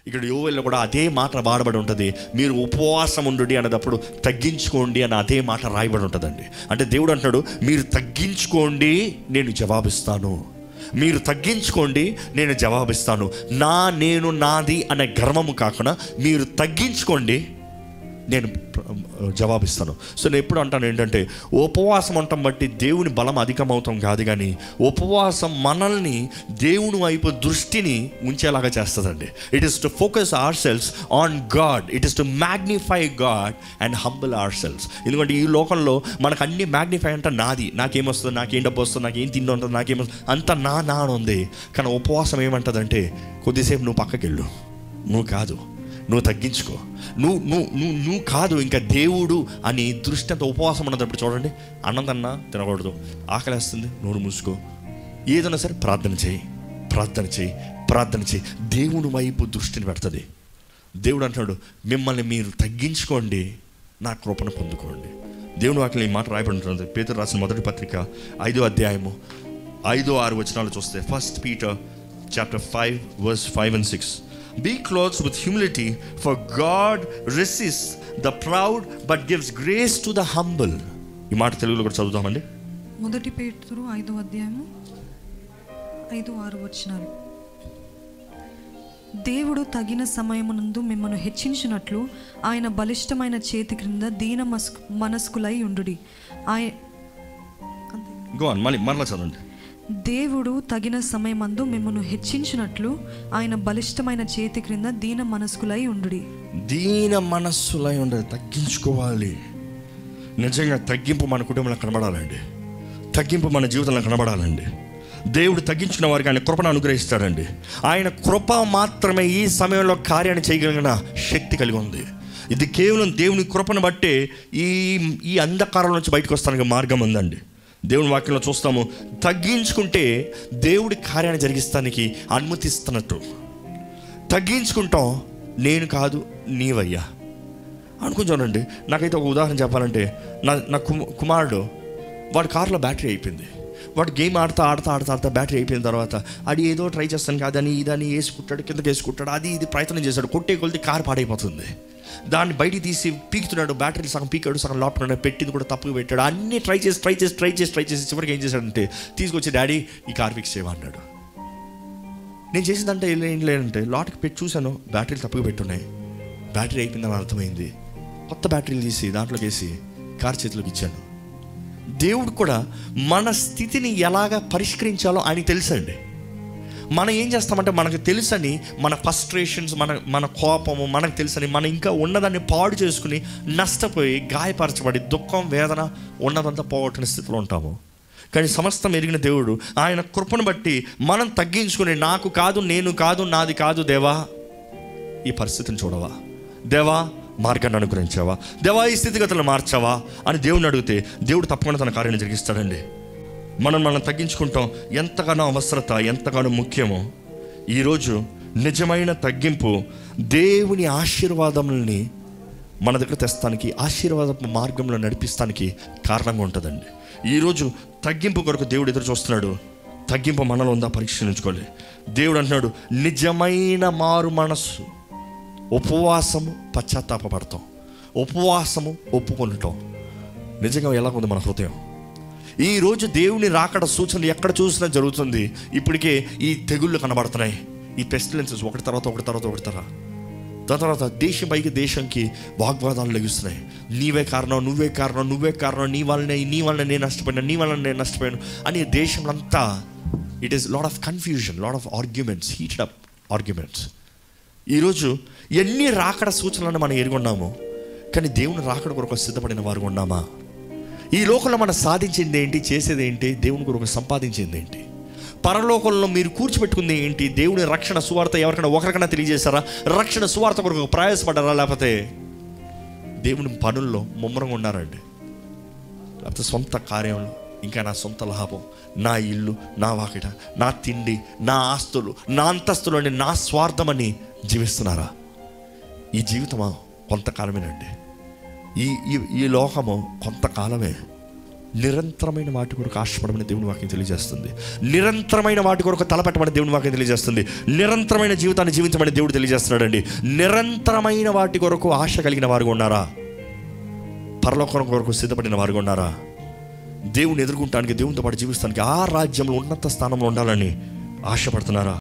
ఇక్కడ యోవేల్లో కూడా అదే మాట వాడబడి ఉంటుంది. మీరు ఉపవాసం ఉండు అనేటప్పుడు తగ్గించుకోండి అని అదే మాట రాయబడి ఉంటుందండి. అంటే దేవుడు అంటున్నాడు, మీరు తగ్గించుకోండి, నేను జవాబిస్తాను. మీరు తగ్గించుకోండి, నేను జవాబిస్తాను. నేను నాది అనే గర్వము కాకుండా మీరు తగ్గించుకోండి, నేను జవాబిస్తాను. సో నేను ఎప్పుడు అంటాను ఏంటంటే, ఉపవాసం అంటాం బట్టి దేవుని బలం అధికమవుతాం కాదు, కానీ ఉపవాసం మనల్ని దేవుని వైపు దృష్టిని ఉంచేలాగా చేస్తుందండి. It is to focus our selves on God. It is to magnify God and humble our selves. ఎందుకంటే ఈ లోకంలో మనకు అన్ని మ్యాగ్నిఫై అంటే నాది, నాకేమొస్తుంది, నాకేం డబ్బు వస్తుంది, నాకేం తిండి ఉంటుంది, నాకేమొస్తుంది, అంతా నా ఉంది. కానీ ఉపవాసం ఏమంటుందంటే, కొద్దిసేపు నువ్వు పక్కకి వెళ్ళు, నువ్వు కాదు, నువ్వు తగ్గించుకో, నువ్వు కాదు ఇంకా దేవుడు అని దృష్టి అంత ఉపవాసం ఉన్నప్పుడు చూడండి. అన్నం తినకూడదు, ఆకలేస్తుంది, నోరు మూసుకో, ఏదైనా సరే ప్రార్థన చేయి. దేవుని వైపు దృష్టిని పెడుతుంది. దేవుడు అంటున్నాడు, మిమ్మల్ని మీరు తగ్గించుకోండి, నా కృపను పొందుకోండి. దేవుని వాక్యం ఈ మాట రాయబడి ఉంటుంది. పేతురు రాసిన మొదటి పత్రిక 5వ అధ్యాయము 5-6 వచనాలు చూస్తే, 1 Peter chapter 5 verse 5 and 6. Be clothed with humility, for God resists the proud but gives grace to the humble. ఈ మాట తెలుగులో కూడా చదువుతామండి. మొదటి పేతురు 5వ అధ్యాయము 5-6 వచనాలు. దేవుడు తగిన సమయమునందు మిమ్మల్ని హెచ్చించినట్లు ఆయన బలిష్టమైన చేతి క్రింద దీన మనస్కులై ఉండుడి. మరలా చదవండి. దేవుడు తగిన సమయమందు మిమ్మల్ని హెచ్చించినట్లు ఆయన బలిష్టమైన చేతి క్రింద దీన మనస్కులై ఉండుడి. తగ్గించుకోవాలి. నిజంగా తగ్గింపు మన కుటుంబంలో కనబడాలండి. తగ్గింపు మన జీవితంలో కనబడాలండి. దేవుడు తగ్గించిన వారికి ఆయన కృపను అనుగ్రహిస్తాడండి. ఆయన కృప మాత్రమే ఈ సమయంలో కార్యాన్ని చేయగలిగిన శక్తి కలిగి ఉంది. ఇది కేవలం దేవుని కృపను బట్టే ఈ అంధకారం నుంచి బయటకు వస్తానికి మార్గం ఉందండి. దేవుని వాక్యంలో చూస్తాము, తగ్గించుకుంటే దేవుడి కార్యాన్ని జరిగిస్తానికి అనుమతిస్తున్నట్టు. తగ్గించుకుంటాం, నేను కాదు నీవయ్యా అనుకుంటానండి. నాకైతే ఒక ఉదాహరణ చెప్పాలంటే, నా కుమారుడు, వాడి కారులో బ్యాటరీ అయిపోయింది. వాడు గేమ్ ఆడతా బ్యాటరీ అయిపోయిన తర్వాత అది ఏదో ట్రై చేస్తాను కాదని ఇదని వేసుకుంటాడు, కిందకి వేసుకుంటాడు, అది ఇది ప్రయత్నం చేశాడు. కొట్టే కొలితే కారు పాడైపోతుంది. దాన్ని బయటికి తీసి పీకుతున్నాడు, బ్యాటరీ సగం పీకాడు, సగం లోపల పెట్టింది కూడా తప్పుగా పెట్టాడు. అన్నీ ట్రై చేసి చివరికి ఏం చేశాడంటే, తీసుకొచ్చి డాడీ ఈ కార్ ఫిక్స్ చేయవా అన్నాడు. నేను చేసిందంటే ఏం లేదంటే, లాట్కి పెట్టి చూశాను, బ్యాటరీలు తప్పుగా పెట్టున్నాయి, బ్యాటరీ అయిపోయిందని అర్థమైంది. కొత్త బ్యాటరీలు తీసి దాంట్లోకి వేసి కార్ చేతిలోకి ఇచ్చాను. దేవుడు కూడా మన స్థితిని ఎలాగ పరిష్కరించాలో ఆయనకి తెలుసండి. మనం ఏం చేస్తామంటే, మనకు తెలుసని మన ఫ్రస్ట్రేషన్స్, మన కోపము మనకు తెలుసని మనం ఇంకా ఉన్నదాన్ని పాడు చేసుకుని నష్టపోయి గాయపరచబడి దుఃఖం వేదన ఉన్నదంతా పోగొట్టిన స్థితిలో ఉంటాము. కానీ సమస్తం ఎరిగిన దేవుడు ఆయన కృపను బట్టి మనం తగ్గించుకుని, నాకు కాదు, నేను కాదు, నాది కాదు దేవా, ఈ పరిస్థితిని చూడవా, దేవా మార్గాన్ని అనుగ్రహించావా, దేవా ఈ స్థితిగతులను మార్చావా అని దేవుడిని అడిగితే దేవుడు తప్పకుండా తన కార్యాన్ని జరిగిస్తాడండి. మనం తగ్గించుకుంటాం. ఎంతగానో అవసరత, ఎంతగానో ముఖ్యమో. ఈరోజు నిజమైన తగ్గింపు దేవుని ఆశీర్వాదముల్ని మన దగ్గర తెస్తానికి, ఆశీర్వాదపు మార్గంలో నడిపిస్తానికి కారణంగా ఉంటుందండి. ఈరోజు తగ్గింపు కొరకు దేవుడు ఎదురు చూస్తున్నాడు. తగ్గింపు మనలో ఉందా పరీక్షించుకోవాలి. దేవుడు అంటున్నాడు, నిజమైన మారు మనస్సు, ఉపవాసము, పశ్చాత్తాపడతాం, ఉపవాసము, ఒప్పుకుంటాం. నిజంగా ఎలా ఉంది మన హృదయం? ఈరోజు దేవుని రాకడ సూచనలు ఎక్కడ చూసినా జరుగుతుంది. ఇప్పటికే ఈ తెగుళ్ళు కనబడుతున్నాయి, ఈ పెస్టిలెన్సెస్ ఒకటి తర్వాత దాని తర్వాత దేశం పైకి దేశంకి వాగ్వాదాలు లెగుస్తున్నాయి. నువ్వే కారణం, నీ వల్లనే నేను నష్టపోయాను అని దేశంలో it is lot of confusion, lot of arguments, heated up arguments. ఈరోజు ఎన్ని రాకడ సూచనలను మనం ఎరుగున్నాము, కానీ దేవుని రాకడ కొరకు సిద్ధపడిన వారు ఉన్నామా? ఈ లోకంలో మనం సాధించింది ఏంటి, చేసేది ఏంటి, దేవుని కొరకు సంపాదించింది ఏంటి, పరలోకంలో మీరు కూర్చిపెట్టుకుంది ఏంటి? దేవుని రక్షణ సువార్త ఎవరికైనా ఒకరికైనా తెలియజేశారా? రక్షణ సువార్త కొరకు ప్రయాసపడ్డారా? లేకపోతే దేవుని పనుల్లో ముమ్మరంగా ఉన్నారండి? లేకపోతే సొంత కార్యంలో, ఇంకా నా సొంత లాభం, నా ఇల్లు, నా వాకిట, నా తిండి, నా ఆస్తులు, నా అంతస్తులు అని, నా స్వార్థమని జీవిస్తున్నారా? ఈ జీవితమా కొంతకాలమేనండి. ఈ లోకము కొంతకాలమే. నిరంతరమైన వాటి కొరకు ఆశపడమని దేవుని వాక్యం తెలియజేస్తుంది. నిరంతరమైన వాటి కొరకు తలపెట్టమని దేవుని వాక్యం తెలియజేస్తుంది. నిరంతరమైన జీవితాన్ని జీవించమని దేవుడు తెలియజేస్తున్నాడండి. నిరంతరమైన వాటి కొరకు ఆశ కలిగిన వారుగా ఉన్నారా? పరలోకం కొరకు సిద్ధపడిన వారుగా ఉన్నారా? దేవుని ఎదుర్కొంటానికి, దేవునితో పాటు జీవిస్తానికి, ఆ రాజ్యంలో ఉన్నత స్థానంలో ఉండాలని ఆశపడుతున్నారా?